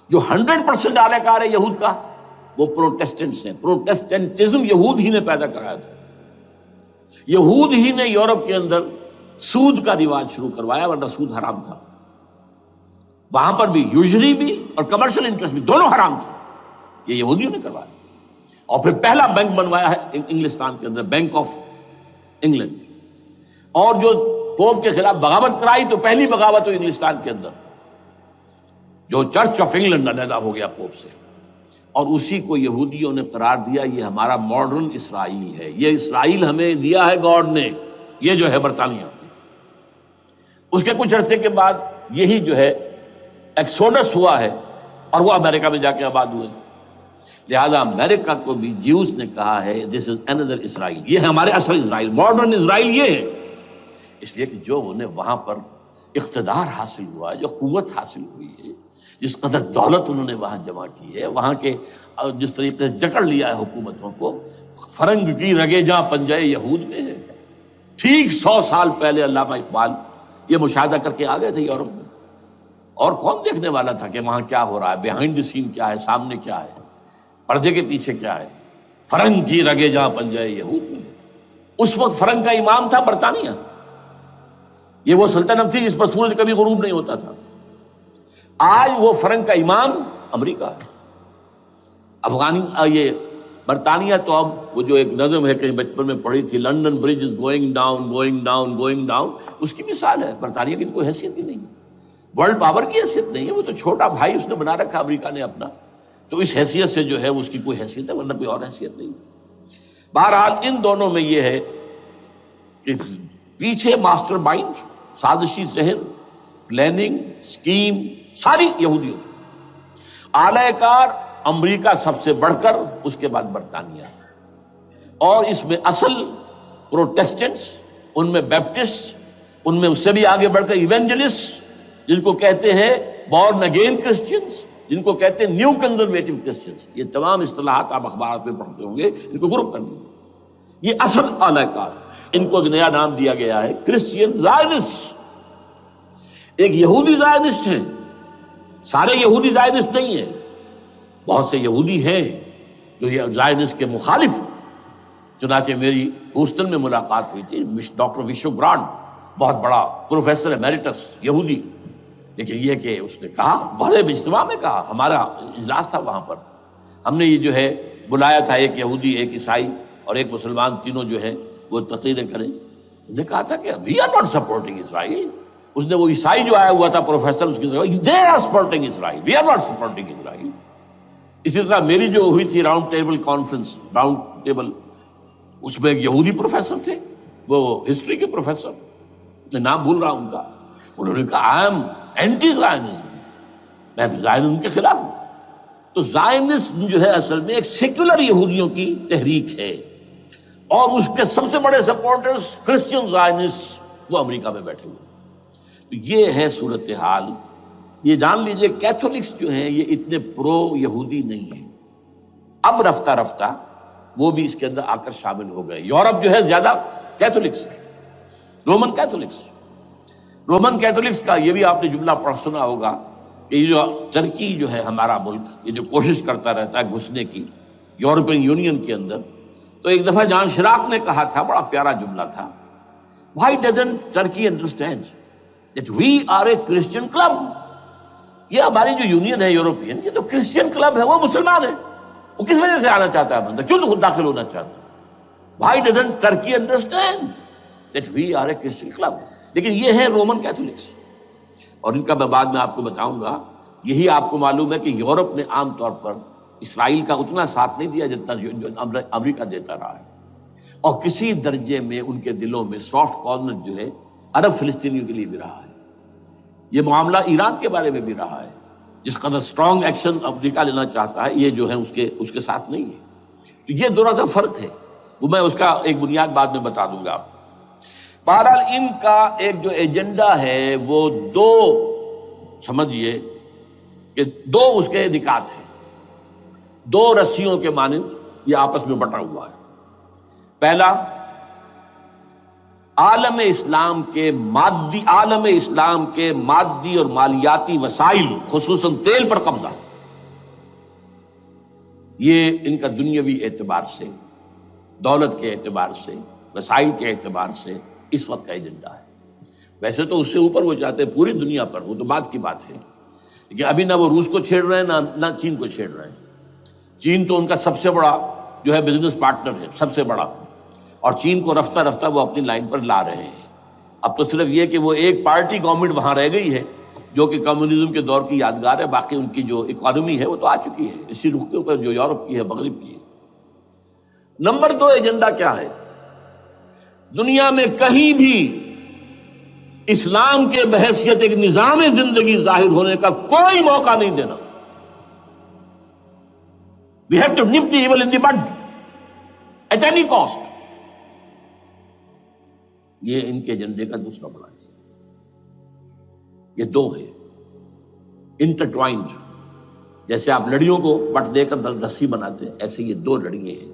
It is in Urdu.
جو 100% اعلی کار ہے یہود کا وہ پروٹیسٹنٹس ہیں. پروٹیسٹنٹزم یہود ہی نے پیدا کرایا تھا. یہود ہی نے یورپ کے اندر سود کا رواج شروع کروایا، ورنہ سود حرام تھا. وہاں پر بھی یوزری بھی اور کمرشل انٹرسٹ بھی دونوں حرام تھے. یہ یہودیوں نے کروایا. اور پھر پہلا بینک بنوایا ہے انگلستان کے اندر، بینک آف انگلینڈ. اور جو پوپ کے خلاف بغاوت کرائی تو پہلی بغاوت ہوئی انگلستان کے اندر، جو چرچ آف انگلینڈ علیحدہ ہو گیا پوپ سے. اور اسی کو یہودیوں نے قرار دیا یہ ہمارا ماڈرن اسرائیل ہے، یہ اسرائیل ہمیں دیا ہے گاڈ نے، یہ جو ہے برطانیہ. اس کے کچھ عرصے کے بعد یہی جو ہے ایکسوڈس ہوا ہے اور وہ امریکہ میں جا کے آباد ہوئے. لہذا امریکہ کو بھی جیوز نے کہا ہے دس از اندر اسرائیل، یہ ہے ہمارے اصل اسرائیل، ماڈرن اسرائیل یہ ہے. اس لیے کہ جو انہیں وہاں پر اقتدار حاصل ہوا ہے، جو قوت حاصل ہوئی ہے، جس قدر دولت انہوں نے وہاں جمع کی ہے، وہاں کے جس طریقے سے جکڑ لیا ہے حکومتوں کو، فرنگ کی رگے جہاں پنجے یہود میں ہے. ٹھیک 100 سال پہلے علامہ اقبال یہ مشاہدہ کر کے آ گئے تھے یورپ میں. اور کون دیکھنے والا تھا کہ وہاں کیا ہو رہا ہے، بیہائنڈ دی سین کیا ہے، سامنے کیا ہے، پردے کے پیچھے کیا ہے. فرنگ کی رگے جہاں پنجے یہود میں. اس وقت فرنگ کا امام تھا برطانیہ. یہ وہ سلطنت تھی جس پر سورج کبھی غروب نہیں ہوتا تھا. آج وہ فرنگ کا امام امریکہ ہے. یہ برطانیہ تو اب وہ جو ایک نظم ہے کہیں بچپن میں پڑھی تھی، London bridge is going down going down going down, اس کی مثال ہے. برطانیہ کی کوئی حیثیت ہی نہیں ہے، ورلڈ پاور کی حیثیت نہیں ہے. وہ تو چھوٹا بھائی اس نے بنا رکھا امریکہ نے اپنا، تو اس حیثیت سے جو ہے اس کی کوئی حیثیت ہے، ورنہ کوئی اور حیثیت نہیں. بہرحال ان دونوں میں یہ ہے کہ پیچھے ماسٹر مائنڈ، سازشی ذہن، پلاننگ، اسکیم ساری یہودیوں کی. اعلی کار امریکہ سب سے بڑھ کر، اس کے بعد برطانیہ. اور اس میں اصل پروٹیسٹنٹس، ان میں بیپٹسٹ، ان میں اس سے بھی آگے بڑھ کر ایونجلسٹ، جن کو کہتے ہیں بورن اگین کرسچنس، جن کو کہتے ہیں نیو کنزرویٹو کرسچنس. یہ تمام اصطلاحات آپ اخبارات میں پڑھتے ہوں گے، ان کو گروپ کر لیجیے. یہ اصل اعلی کار. ان کو ایک نیا نام دیا گیا ہے کرسچین زائنسٹ. ایک یہودی زائنسٹ ہیں، سارے یہودی زائنسٹ نہیں ہیں، بہت سے یہودی ہیں جو یہ زائنسٹ کے مخالف. چنانچہ میری ہوسٹن میں ملاقات ہوئی تھی ڈاکٹر وشو گرانڈ، بہت بڑا پروفیسر ایمیریٹس یہودی. لیکن یہ کہ اس نے کہا، بڑے اجتماع میں کہا، ہمارا اجلاس تھا وہاں پر، ہم نے یہ جو ہے بلایا تھا ایک یہودی، ایک عیسائی اور ایک مسلمان، تینوں جو ہے وہ تقریریں کریں. انہوں نے کہا تھا کہ وی آر ناٹ سپورٹنگ اسرائیل. اس نے وہ عیسائی جو آیا ہوا تھا پروفیسر، اس کی طرف they are supporting Israel, we are not supporting Israel. اسی طرح میری جو ہوئی تھی round table conference, round table, اس میں ایک یہودی پروفیسر تھے، وہ ہسٹری کے پروفیسر، میں نام بھول رہا ہوں ان کا. انہوں نے کہا آئی ایم اینٹی زائنزم، میں زائنزم کے خلاف ہوں. تو زائنزم جو ہے اصل میں ایک سیکولر یہودیوں کی تحریک ہے، اور اس کے سب سے بڑے سپورٹرز کرسچین زائنسٹ وہ امریکہ میں بیٹھے ہوئے. تو یہ ہے صورتحال. یہ جان لیجئے کیتھولکس جو ہیں یہ اتنے پرو یہودی نہیں ہیں. اب رفتہ رفتہ وہ بھی اس کے اندر آ کر شامل ہو گئے. یورپ جو ہے زیادہ Catholics, Roman Catholics. Roman Catholics کا یہ بھی آپ نے جملہ پڑھ سنا ہوگا کہ یہ جو ترکی جو ہے ہمارا ملک، یہ جو کوشش کرتا رہتا ہے گھسنے کی یورپین یونین کے اندر. تو ایک دفعہ جان شراق نے کہا تھا، بڑا پیارا جملہ تھا، Why doesn't Turkey understand that we are a Christian club؟ یہ ہماری جو یونین ہے یورپین، یہ تو کرسچین کلب ہے، وہ مسلمان ہے، وہ کس وجہ سے آنا چاہتا ہے بندہ، کیوں تو خود داخل ہونا چاہتا ہے؟ Why doesn't Turkey understand that we are a Christian club؟ لیکن یہ ہے رومن کیتھولکس، اور ان کا میں بعد میں آپ کو بتاؤں گا. یہی آپ کو معلوم ہے کہ یورپ نے عام طور پر اسرائیل کا اتنا ساتھ نہیں دیا جتنا جو امریکہ دیتا رہا ہے، اور کسی درجے میں ان کے دلوں میں سافٹ کارنر جو ہے عرب فلسطینیوں کے لیے بھی رہا ہے. یہ معاملہ ایران کے بارے میں بھی رہا ہے، جس قدر اسٹرانگ ایکشن امریکہ لینا چاہتا ہے یہ جو ہے اس کے ساتھ نہیں ہے. تو یہ دونوں سا فرق ہے، وہ میں اس کا ایک بنیاد بعد میں بتا دوں گا آپ کو. بہرحال ان کا ایک جو ایجنڈا ہے وہ دو، سمجھیے کہ دو اس کے نکات ہیں، دو رسیوں کے مانند یہ آپس میں بٹا ہوا ہے. پہلا، عالم اسلام کے مادی اور مالیاتی وسائل خصوصاً تیل پر قبضہ. یہ ان کا دنیاوی اعتبار سے، دولت کے اعتبار سے، وسائل کے اعتبار سے اس وقت کا ایجنڈا ہے۔ ویسے تو اس سے اوپر وہ چاہتے ہیں پوری دنیا پر، وہ تو بعد کی بات ہے، لیکن ابھی نہ وہ روس کو چھیڑ رہے ہیں نہ چین کو چھیڑ رہے ہیں۔ چین تو ان کا سب سے بڑا جو ہے بزنس پارٹنر ہے، سب سے بڑا، اور چین کو رفتہ رفتہ وہ اپنی لائن پر لا رہے ہیں۔ اب تو صرف یہ کہ وہ ایک پارٹی گورنمنٹ وہاں رہ گئی ہے جو کہ کمیونزم کے دور کی یادگار ہے، باقی ان کی جو اکانومی ہے وہ تو آ چکی ہے اسی رخ کے اوپر جو یورپ کی ہے، مغرب کی ہے۔ نمبر 2 ایجنڈا کیا ہے؟ دنیا میں کہیں بھی اسلام کے بحیثیت ایک نظام زندگی ظاہر ہونے کا کوئی موقع نہیں دینا۔ We have to nip the evil in the bud at any cost۔ یہ ان کے ایجنڈے کا دوسرا بڑا حصہ۔ یہ 2 ہے انٹرٹوائنڈ، جیسے آپ لڑیوں کو بٹ دے کر رسی بناتے ہیں، ایسے یہ 2 لڑیاں ہیں۔